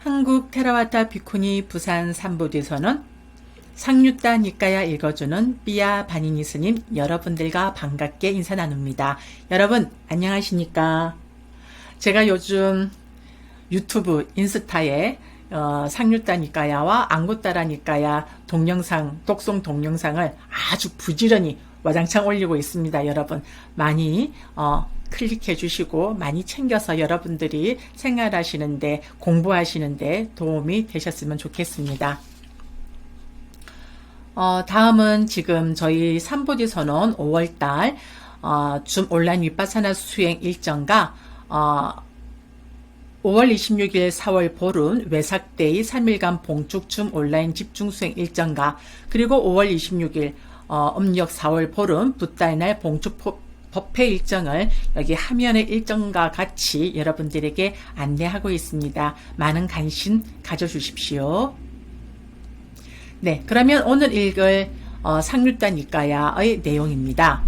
한국 테라와타 비쿠니 부산 삼보디서는 상류단 니까야 읽어주는 삐아 바니니 스님 여러분들과 반갑게 인사 나눕니다. 여러분 안녕하십니까? 제가 요즘 유튜브 인스타에 상류단 니까야와 앙구따라 니까야 동영상, 독송 동영상을 아주 부지런히 와장창 올리고 있습니다. 여러분 많이 클릭해 주시고 많이 챙겨서 여러분들이 생활하시는데 공부하시는데 도움이 되셨으면 좋겠습니다. 다음은 지금 저희 삼보디 선언 5월달 줌 온라인 윗바사나 수행 일정과 5월 26일 4월 보름 외삭데이 3일간 봉축 줌 온라인 집중 수행 일정과 그리고 5월 26일 음력 4월 보름 붓달날 봉축 법회 일정을 여기 화면의 일정과 같이 여러분들에게 안내하고 있습니다. 많은 관심 가져주십시오. 네, 그러면 오늘 읽을 상류단 니까야의 내용입니다.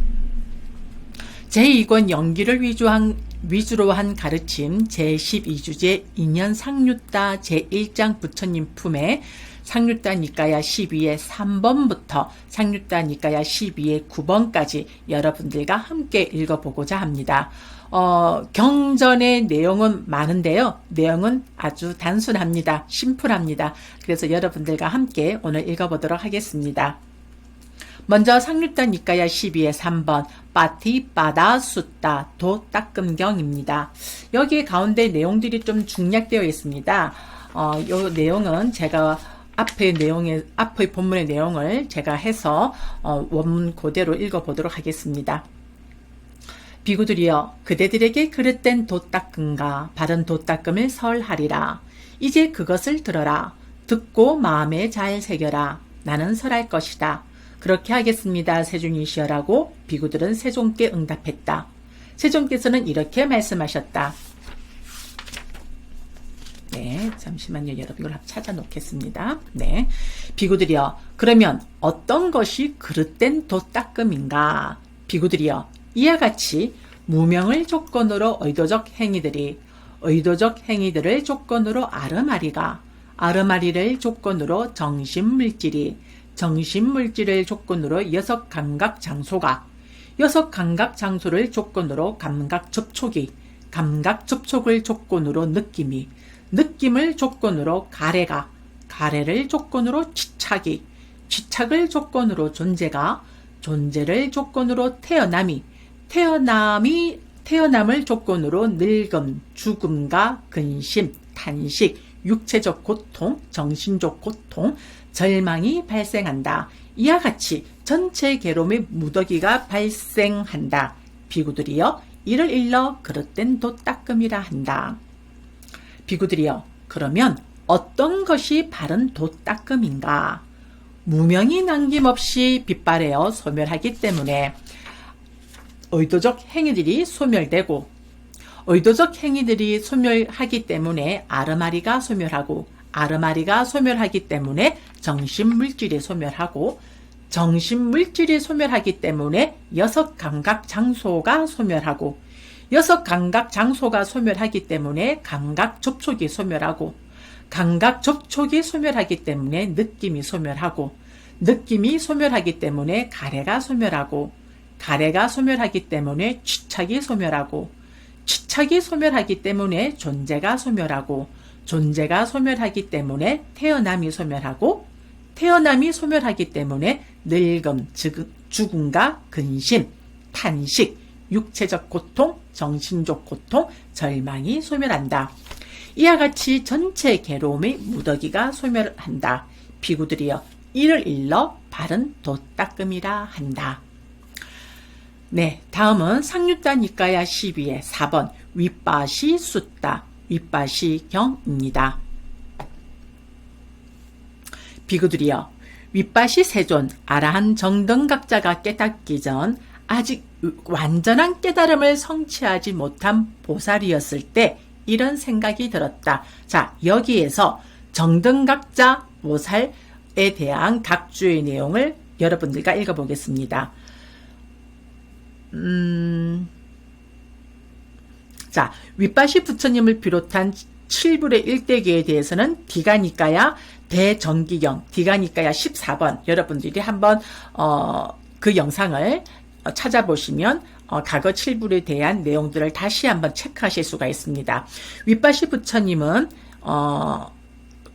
제2권 연기를 위주로 한 가르침 제12주제 인연 상류따 제1장 부처님 품에 상류따 니까야 12의 3번부터 상류따 니까야 12의 9번까지 여러분들과 함께 읽어보고자 합니다. 경전의 내용은 많은데요. 내용은 아주 단순합니다. 심플합니다. 그래서 여러분들과 함께 오늘 읽어보도록 하겠습니다. 먼저 상류따 니까야 12의 3번 빠티빠다 숫따 도 따끔경입니다. 여기 가운데 내용들이 좀 중략되어 있습니다. 이 내용은 제가 앞의 본문의 내용을 제가 해서 원문 그대로 읽어보도록 하겠습니다. 비구들이여 그대들에게 그릇된 돛닦음과 바른 돛닦음을 설하리라. 이제 그것을 들어라. 듣고 마음에 잘 새겨라. 나는 설할 것이다. 그렇게 하겠습니다. 세존이시여라고 비구들은 세존께 응답했다. 세존께서는 이렇게 말씀하셨다. 네, 잠시만요. 여러분 이걸 찾아 놓겠습니다. 네, 비구들이여 그러면 어떤 것이 그릇된 돛닦음인가? 비구들이여 이와 같이 무명을 조건으로 의도적 행위들을 조건으로 아르마리가, 아르마리를 조건으로 정신물질이, 정신물질을 조건으로 여섯 감각 장소가, 여섯 감각 장소를 조건으로 감각 접촉이, 감각 접촉을 조건으로 느낌이, 느낌을 조건으로 가래가, 가래를 조건으로 지착이, 지착을 조건으로 존재가, 존재를 조건으로 태어남이, 태어남을 조건으로 늙음, 죽음과 근심, 탄식, 육체적 고통, 정신적 고통, 절망이 발생한다. 이와 같이 전체 괴로움의 무더기가 발생한다. 비구들이여 이를 일러 그릇된 돛닦음이라 한다. 비구들이여 그러면 어떤 것이 바른 돛닦음인가? 무명이 남김없이 빗발하여 소멸하기 때문에 의도적 행위들이 소멸되고 의도적 행위들이 소멸하기 때문에 아르마리가 소멸하고 아르마리가 소멸하기 때문에 정신물질이 소멸하고 정신물질이 소멸하기 때문에 여섯 감각 장소가 소멸하고 여섯 감각 장소가 소멸하기 때문에 감각 접촉이 소멸하고 감각 접촉이 소멸하기 때문에 느낌이 소멸하고 느낌이 소멸하기 때문에 가래가 소멸하고 가래가 소멸하기 때문에 취착이 소멸하고 취착이 소멸하기 때문에 존재가 소멸하고 존재가 소멸하기 때문에 태어남이 소멸하고 태어남이 소멸하기 때문에 늙음, 죽음과 근심, 탄식, 육체적 고통, 정신적 고통, 절망이 소멸한다. 이와 같이 전체 괴로움의 무더기가 소멸한다. 비구들이여 이를 일러 바른 돛닦음이라 한다. 네, 다음은 상류따 니까야 12의 4번 윗바시 숫따 윗바시 경입니다. 비구들이여 윗바시 세존 아라한 정등각자가 깨닫기 전 아직 완전한 깨달음을 성취하지 못한 보살이었을 때 이런 생각이 들었다. 자, 여기에서 정등각자 보살에 대한 각주의 내용을 여러분들과 읽어보겠습니다. 자, 윗바시 부처님을 비롯한 7불의 일대기에 대해서는 디가니까야 대정기경, 디가니까야 14번 여러분들이 한번 그 영상을 찾아보시면 과거 7불에 대한 내용들을 다시 한번 체크하실 수가 있습니다. 윗바시 부처님은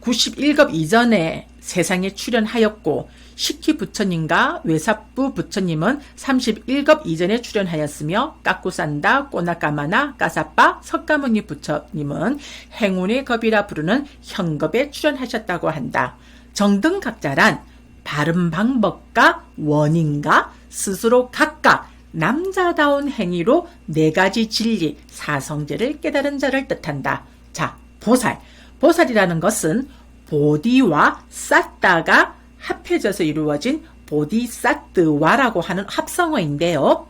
91급 이전에 세상에 출현하였고 식희 부처님과 외사부 부처님은 31급 이전에 출현하였으며 까꾸산다, 꼬나까마나, 까사빠, 석가모니 부처님은 행운의 겁이라 부르는 현겁에 출현하셨다고 한다. 정등각자란 바른 방법과 원인과 스스로 각각 남자다운 행위로 4가지 진리, 사성제를 깨달은 자를 뜻한다. 자, 보살. 보살이라는 것은 보디와 사따가 합해져서 이루어진 보디사트와라고 하는 합성어인데요.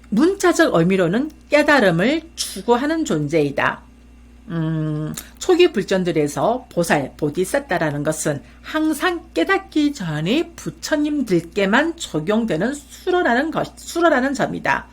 문자적 의미로는 깨달음을 추구하는 존재이다. 초기 불전들에서 보살, 보디사타라는 것은 항상 깨닫기 전에 부처님들께만 적용되는 수로라는 점이다.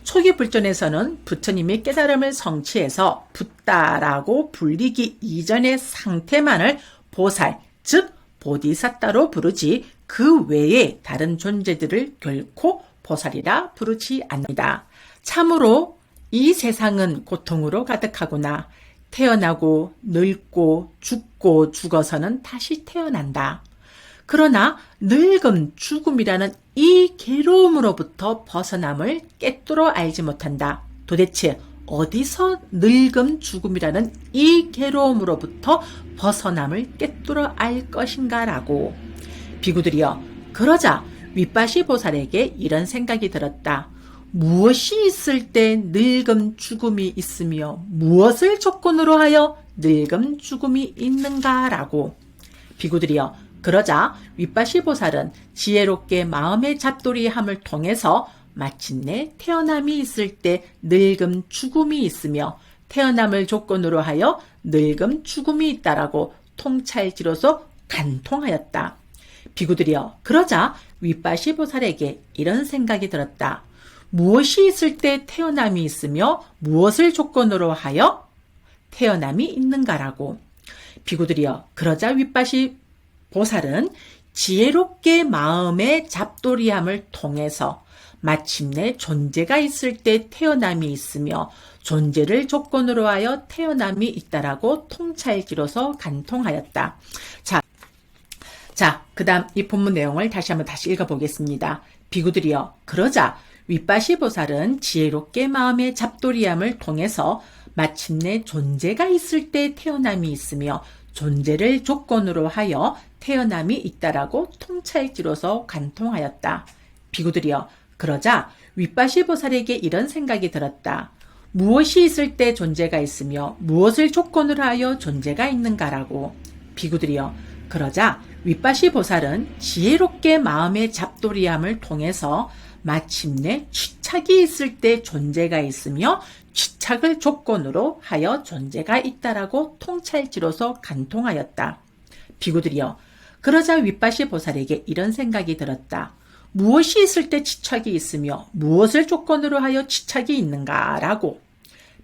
초기 불전에서는 부처님이 깨달음을 성취해서 붓다라고 불리기 이전의 상태만을 보살, 즉 보디사타로 부르지 그 외에 다른 존재들을 결코 보살이라 부르지 않는다. 참으로 이 세상은 고통으로 가득하구나. 태어나고 늙고 죽고 죽어서는 다시 태어난다. 그러나 늙음, 죽음이라는 이 괴로움으로부터 벗어남을 깨뜨려 알지 못한다. 도대체 어디서 늙음, 죽음이라는 이 괴로움으로부터 벗어남을 깨뜨려 알 것인가라고. 비구들이여, 그러자 윗바시 보살에게 이런 생각이 들었다. 무엇이 있을 때 늙음, 죽음이 있으며 무엇을 조건으로 하여 늙음, 죽음이 있는가라고. 비구들이여, 그러자 윗바시 보살은 지혜롭게 마음의 잡돌이함을 통해서 마침내 태어남이 있을 때 늙음, 죽음이 있으며 태어남을 조건으로 하여 늙음, 죽음이 있다라고 통찰지로서 간통하였다. 비구들이여, 그러자 윗바시 보살에게 이런 생각이 들었다. 무엇이 있을 때 태어남이 있으며 무엇을 조건으로 하여 태어남이 있는가라고. 비구들이여, 그러자 윗바시 보살은 지혜롭게 마음의 잡돌이함을 통해서 마침내 존재가 있을 때 태어남이 있으며 존재를 조건으로 하여 태어남이 있다라고 통찰지로서 간통하였다. 자, 그 다음 이 본문 내용을 다시 읽어보겠습니다. 비구들이여, 그러자 윗바시 보살은 지혜롭게 마음의 잡돌이함을 통해서 마침내 존재가 있을 때 태어남이 있으며 존재를 조건으로 하여 태어남이 있다라고 통찰지로서 간통하였다. 비구들이여, 그러자 윗바시 보살에게 이런 생각이 들었다. 무엇이 있을 때 존재가 있으며 무엇을 조건으로 하여 존재가 있는가라고. 비구들이여, 그러자 윗바시 보살은 지혜롭게 마음의 잡돌이함을 통해서 마침내 취착이 있을 때 존재가 있으며 취착을 조건으로 하여 존재가 있다라고 통찰지로서 간통하였다. 비구들이여, 그러자 윗바시 보살에게 이런 생각이 들었다. 무엇이 있을 때 취착이 있으며 무엇을 조건으로 하여 취착이 있는가라고.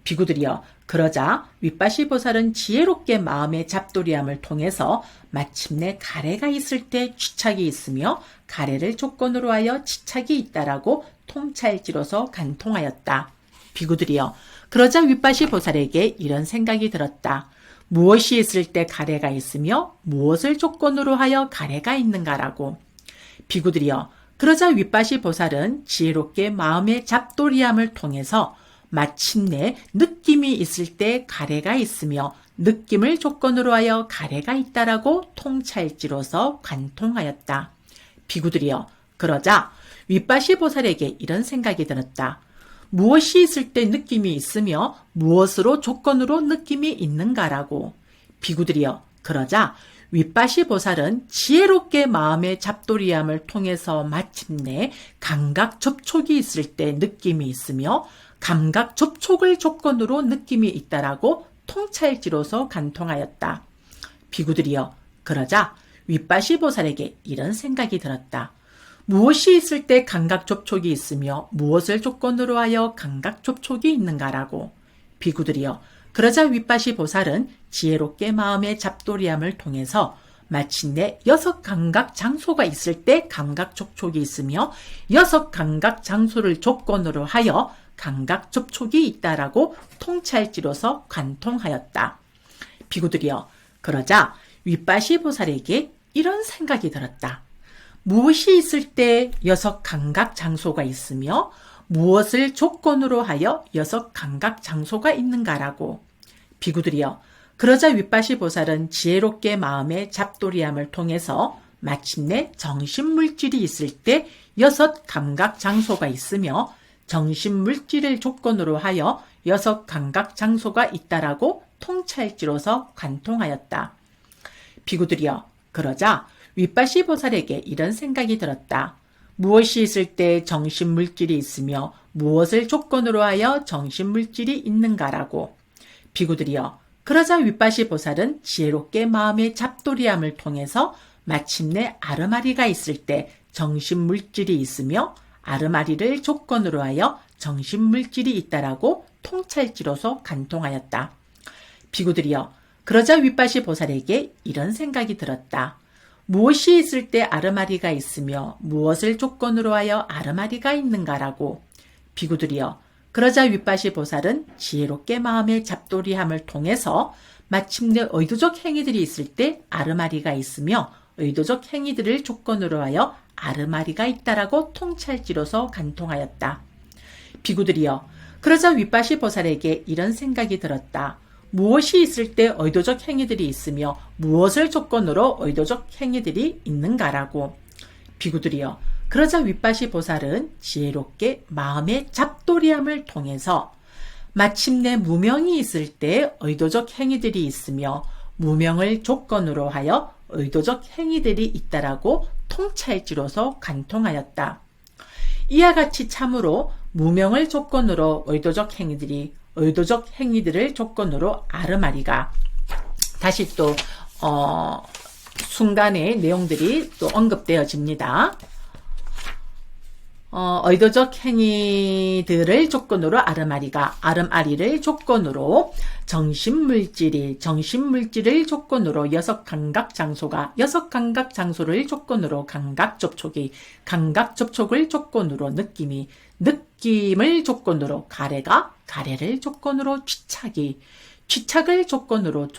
비구들이여, 그러자 윗바시 보살은 지혜롭게 마음의 잡돌이함을 통해서 마침내 가래가 있을 때 취착이 있으며 가래를 조건으로 하여 취착이 있다라고 통찰지로서 간통하였다. 비구들이여, 그러자 윗바시 보살에게 이런 생각이 들었다. 무엇이 있을 때 가래가 있으며 무엇을 조건으로 하여 가래가 있는가라고. 비구들이여, 그러자 윗바시 보살은 지혜롭게 마음의 잡돌이함을 통해서 마침내 느낌이 있을 때 가래가 있으며 느낌을 조건으로 하여 가래가 있다라고 통찰지로서 관통하였다. 비구들이여, 그러자 윗바시 보살에게 이런 생각이 들었다. 무엇이 있을 때 느낌이 있으며 무엇으로 조건으로 느낌이 있는가라고. 비구들이여, 그러자 윗바시 보살은 지혜롭게 마음의 잡돌이함을 통해서 마침내 감각 접촉이 있을 때 느낌이 있으며 감각 접촉을 조건으로 느낌이 있다라고 통찰지로서 간통하였다. 비구들이여, 그러자 윗바시 보살에게 이런 생각이 들었다. 무엇이 있을 때 감각 접촉이 있으며 무엇을 조건으로 하여 감각 접촉이 있는가라고. 비구들이여, 그러자 윗바시 보살은 지혜롭게 마음의 잡돌이함을 통해서 마침내 6감각 장소가 있을 때 감각 접촉이 있으며 6감각 장소를 조건으로 하여 감각 접촉이 있다라고 통찰지로서 관통하였다. 비구들이여, 그러자 윗바시 보살에게 이런 생각이 들었다. 무엇이 있을 때 6감각 장소가 있으며 무엇을 조건으로 하여 6감각 장소가 있는가라고. 비구들이여, 그러자 윗바시 보살은 지혜롭게 마음의 잡돌이함을 통해서 마침내 정신물질이 있을 때 6감각 장소가 있으며 정신물질을 조건으로 하여 6감각 장소가 있다라고 통찰지로서 관통하였다. 비구들이여, 그러자 윗바시 보살에게 이런 생각이 들었다. 무엇이 있을 때 정신물질이 있으며 무엇을 조건으로 하여 정신물질이 있는가라고. 비구들이여, 그러자 윗바시 보살은 지혜롭게 마음의 잡돌이함을 통해서 마침내 아르마리가 있을 때 정신물질이 있으며 아르마리를 조건으로 하여 정신물질이 있다라고 통찰지로서 관통하였다. 비구들이여, 그러자 윗바시 보살에게 이런 생각이 들었다. 무엇이 있을 때 아르마리가 있으며 무엇을 조건으로 하여 아르마리가 있는가라고. 비구들이여, 그러자 윗바시 보살은 지혜롭게 마음의 잡돌이함을 통해서 마침내 의도적 행위들이 있을 때 아르마리가 있으며 의도적 행위들을 조건으로 하여 아르마리가 있다라고 통찰지로서 관통하였다. 비구들이여, 그러자 윗바시 보살에게 이런 생각이 들었다. 무엇이 있을 때 의도적 행위들이 있으며 무엇을 조건으로 의도적 행위들이 있는가라고. 비구들이여, 그러자 윗바시 보살은 지혜롭게 마음의 잡돌이함을 통해서 마침내 무명이 있을 때 의도적 행위들이 있으며 무명을 조건으로 하여 의도적 행위들이 있다라고 통찰지로서 관통하였다. 이와 같이 참으로 무명을 조건으로 의도적 행위들을 조건으로 아르마리가 다시 또 순간의 내용들이 또 언급되어집니다. 의도적 행위들을 조건으로 아르마리를 조건으로 정신물질을 조건으로 6감각 장소를 조건으로 감각접촉을 조건으로 느낌을 조건으로 가래를 조건으로 취착을 조건으로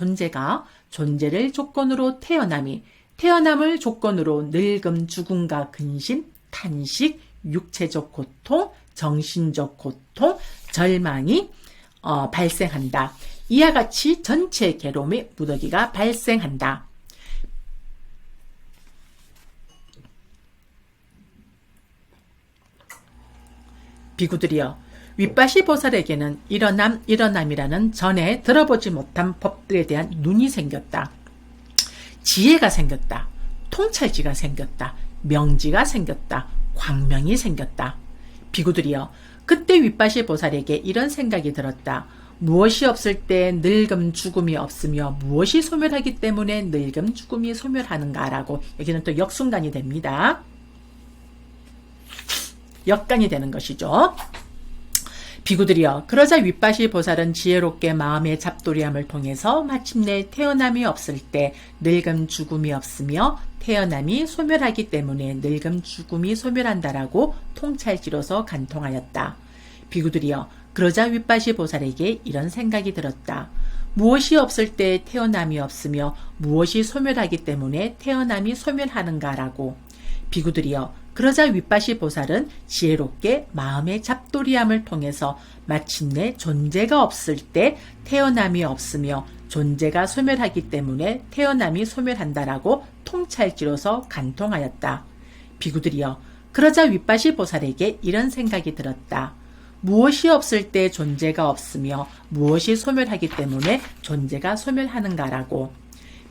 존재를 조건으로 태어남을 조건으로 늙음, 죽음과 근심, 탄식, 육체적 고통, 정신적 고통, 절망이 발생한다. 이와 같이 전체 괴로움의 무더기가 발생한다. 비구들이여, 윗바시 보살에게는 일어남이라는 전에 들어보지 못한 법들에 대한 눈이 생겼다. 지혜가 생겼다. 통찰지가 생겼다. 명지가 생겼다. 광명이 생겼다. 비구들이여, 그때 윗바시 보살에게 이런 생각이 들었다. 무엇이 없을 때 늙음, 죽음이 없으며 무엇이 소멸하기 때문에 늙음, 죽음이 소멸하는가라고. 여기는 또 역순간이 됩니다. 역간이 되는 것이죠. 비구들이여, 그러자 윗바시 보살은 지혜롭게 마음의 잡돌이함을 통해서 마침내 태어남이 없을 때 늙음, 죽음이 없으며 태어남이 소멸하기 때문에 늙음, 죽음이 소멸한다라고 통찰지로서 관통하였다. 비구들이여, 그러자 윗바시 보살에게 이런 생각이 들었다. 무엇이 없을 때 태어남이 없으며 무엇이 소멸하기 때문에 태어남이 소멸하는가라고. 비구들이여, 그러자 윗바시 보살은 지혜롭게 마음의 잡돌이함을 통해서 마침내 존재가 없을 때 태어남이 없으며 존재가 소멸하기 때문에 태어남이 소멸한다라고 통찰지로서 관통하였다. 비구들이여, 그러자 윗바시 보살에게 이런 생각이 들었다. 무엇이 없을 때 존재가 없으며 무엇이 소멸하기 때문에 존재가 소멸하는가라고.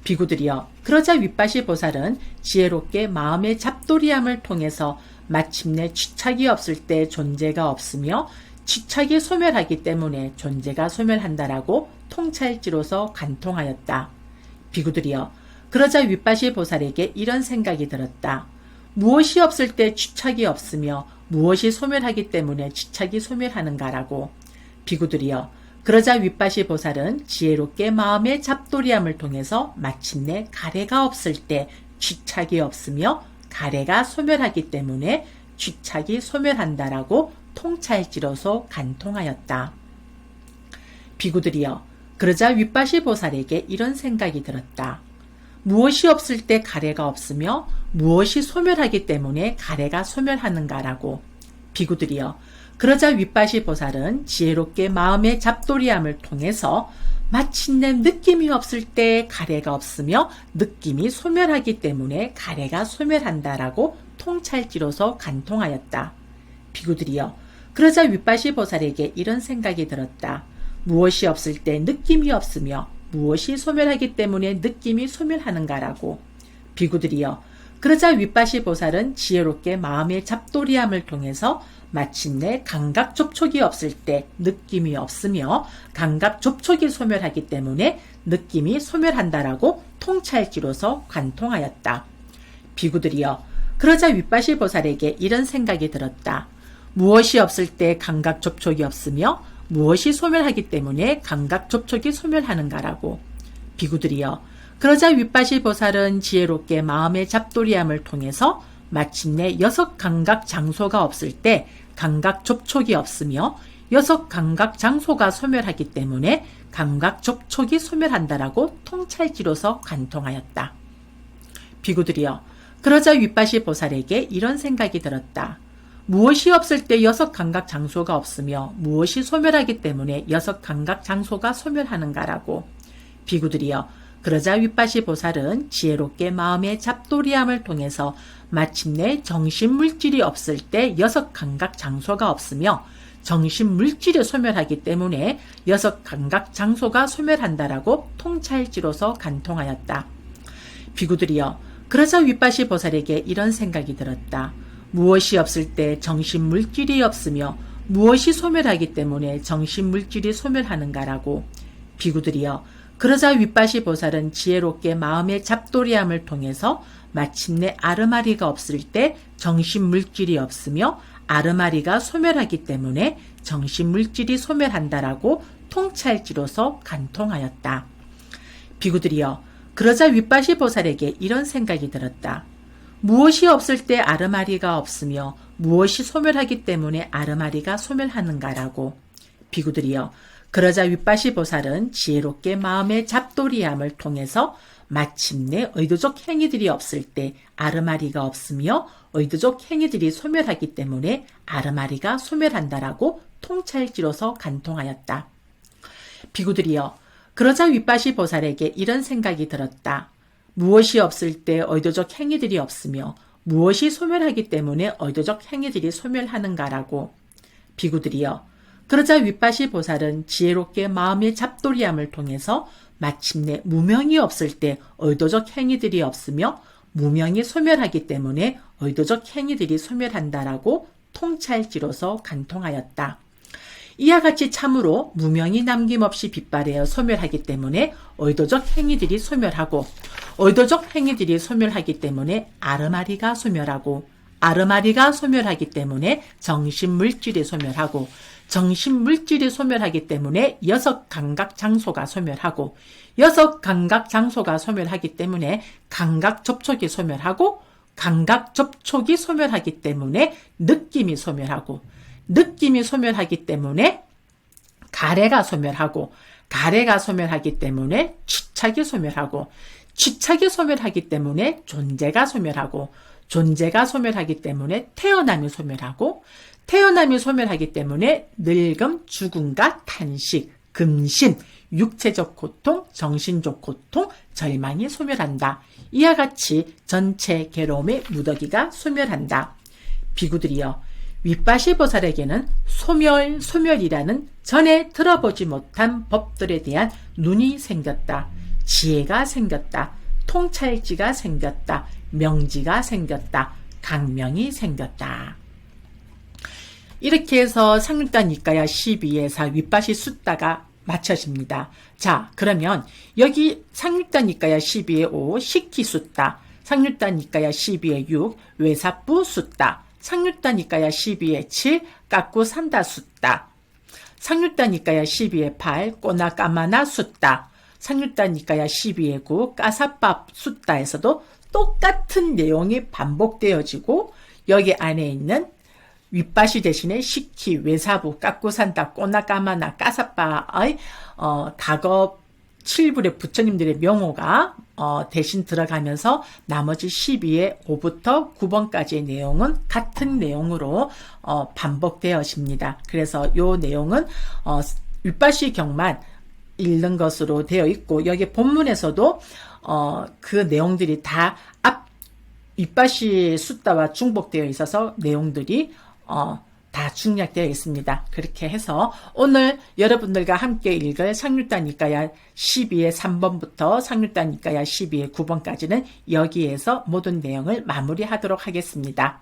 비구들이여, 그러자 윗바시 보살은 지혜롭게 마음의 잡돌이함을 통해서 마침내 취착이 없을 때 존재가 없으며 취착이 소멸하기 때문에 존재가 소멸한다라고 통찰지로서 관통하였다. 비구들이여, 그러자 윗바시 보살에게 이런 생각이 들었다. 무엇이 없을 때 취착이 없으며 무엇이 소멸하기 때문에 취착이 소멸하는가라고. 비구들이여, 그러자 윗바시 보살은 지혜롭게 마음의 잡돌이함을 통해서 마침내 가래가 없을 때 쥐착이 없으며 가래가 소멸하기 때문에 쥐착이 소멸한다라고 통찰지로서 간통하였다. 비구들이여, 그러자 윗바시 보살에게 이런 생각이 들었다. 무엇이 없을 때 가래가 없으며 무엇이 소멸하기 때문에 가래가 소멸하는가라고. 비구들이여, 그러자 윗바시 보살은 지혜롭게 마음의 잡돌이함을 통해서 마침내 느낌이 없을 때 가래가 없으며 느낌이 소멸하기 때문에 가래가 소멸한다라고 통찰지로서 간통하였다. 비구들이여, 그러자 윗바시 보살에게 이런 생각이 들었다. 무엇이 없을 때 느낌이 없으며 무엇이 소멸하기 때문에 느낌이 소멸하는가라고. 비구들이여, 그러자 윗바시 보살은 지혜롭게 마음의 잡돌이함을 통해서 마침내 감각 접촉이 없을 때 느낌이 없으며 감각 접촉이 소멸하기 때문에 느낌이 소멸한다라고 통찰지로서 관통하였다. 비구들이여, 그러자 윗바시 보살에게 이런 생각이 들었다. 무엇이 없을 때 감각 접촉이 없으며 무엇이 소멸하기 때문에 감각 접촉이 소멸하는가라고. 비구들이여, 그러자 윗바시 보살은 지혜롭게 마음의 잡돌이함을 통해서 마침내 여섯 감각 장소가 없을 때 감각 접촉이 없으며 여섯 감각 장소가 소멸하기 때문에 감각 접촉이 소멸한다라고 통찰지로서 관통하였다. 비구들이여, 그러자 윗바시 보살에게 이런 생각이 들었다. 무엇이 없을 때 여섯 감각 장소가 없으며 무엇이 소멸하기 때문에 여섯 감각 장소가 소멸하는가라고. 비구들이여, 그러자 윗바시 보살은 지혜롭게 마음의 잡돌이함을 통해서 마침내 정신물질이 없을 때 여섯 감각 장소가 없으며 정신물질이 소멸하기 때문에 여섯 감각 장소가 소멸한다라고 통찰지로서 간통하였다. 비구들이여, 그러자 윗바시 보살에게 이런 생각이 들었다. 무엇이 없을 때 정신물질이 없으며 무엇이 소멸하기 때문에 정신물질이 소멸하는가라고. 비구들이여, 그러자 윗바시 보살은 지혜롭게 마음의 잡돌이함을 통해서 마침내 아르마리가 없을 때 정신물질이 없으며 아르마리가 소멸하기 때문에 정신물질이 소멸한다라고 통찰지로서 간통하였다. 비구들이여, 그러자 윗바시 보살에게 이런 생각이 들었다. 무엇이 없을 때 아르마리가 없으며 무엇이 소멸하기 때문에 아르마리가 소멸하는가라고. 비구들이여, 그러자 윗바시 보살은 지혜롭게 마음의 잡돌이함을 통해서 마침내 의도적 행위들이 없을 때 아르마리가 없으며 의도적 행위들이 소멸하기 때문에 아르마리가 소멸한다라고 통찰지로서 간통하였다. 비구들이여, 그러자 윗바시 보살에게 이런 생각이 들었다. 무엇이 없을 때 의도적 행위들이 없으며 무엇이 소멸하기 때문에 의도적 행위들이 소멸하는가라고. 비구들이여, 그러자 윗바시 보살은 지혜롭게 마음의 잡돌이함을 통해서 마침내 무명이 없을 때 의도적 행위들이 없으며 무명이 소멸하기 때문에 의도적 행위들이 소멸한다라고 통찰지로서 간통하였다. 이와 같이 참으로 무명이 남김없이 빗발하여 소멸하기 때문에 의도적 행위들이 소멸하고 의도적 행위들이 소멸하기 때문에 아르마리가 소멸하고 아르마리가 소멸하기 때문에 정신물질이 소멸하고 정신물질이 소멸하기 때문에 여섯 감각 장소가 소멸하고 여섯 감각 장소가 소멸하기 때문에 감각 접촉이 소멸하고 감각 접촉이 소멸하기 때문에 느낌이 소멸하고 느낌이 소멸하기 때문에 가래가 소멸하고 가래가 소멸하기 때문에 취착이 소멸하고 취착이 소멸하기 때문에 존재가 소멸하고 존재가 소멸하기 때문에 태어남이 소멸하고 태어남이 소멸하기 때문에 늙음, 죽음과 탄식, 금신, 육체적 고통, 정신적 고통, 절망이 소멸한다. 이와 같이 전체 괴로움의 무더기가 소멸한다. 비구들이여, 윗바시 보살에게는 소멸이라는 전에 들어보지 못한 법들에 대한 눈이 생겼다. 지혜가 생겼다. 통찰지가 생겼다. 명지가 생겼다. 강명이 생겼다. 이렇게 해서 상률단 니까야 12에서 윗바시 숫다가 마쳐집니다. 자, 그러면 여기 상률단 니까야 12의 5 시키 숫다, 상률단 니까야 12의 6 외사부 숫다, 상률단 니까야 12의 7 깎고 산다 숫다. 상류다니까야 12의 8, 꼬나 까마나 숫다. 상류다니까야 12의 9, 까사밥 숫다에서도 똑같은 내용이 반복되어지고 여기 안에 있는 윗바시 대신에 시키, 외사부, 깎고산다, 꼬나 까마나, 까사빠의 다거 7불의 부처님들의 명호가 대신 들어가면서 나머지 12의 5부터 9번까지의 내용은 같은 내용으로 반복되어집니다. 그래서 이 내용은 윗바시 경만 읽는 것으로 되어 있고 여기 본문에서도 그 내용들이 다 윗바시 숫다와 중복되어 있어서 내용들이 다 중략되어 있습니다. 그렇게 해서 오늘 여러분들과 함께 읽을 상류다니까야 12의 3번부터 상류다니까야 12의 9번까지는 여기에서 모든 내용을 마무리하도록 하겠습니다.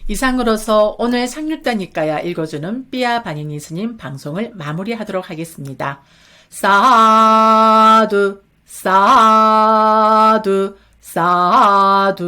이상으로서 오늘 상류다니까야 읽어주는 삐아 바니니 스님 방송을 마무리하도록 하겠습니다. 사두 사두 사두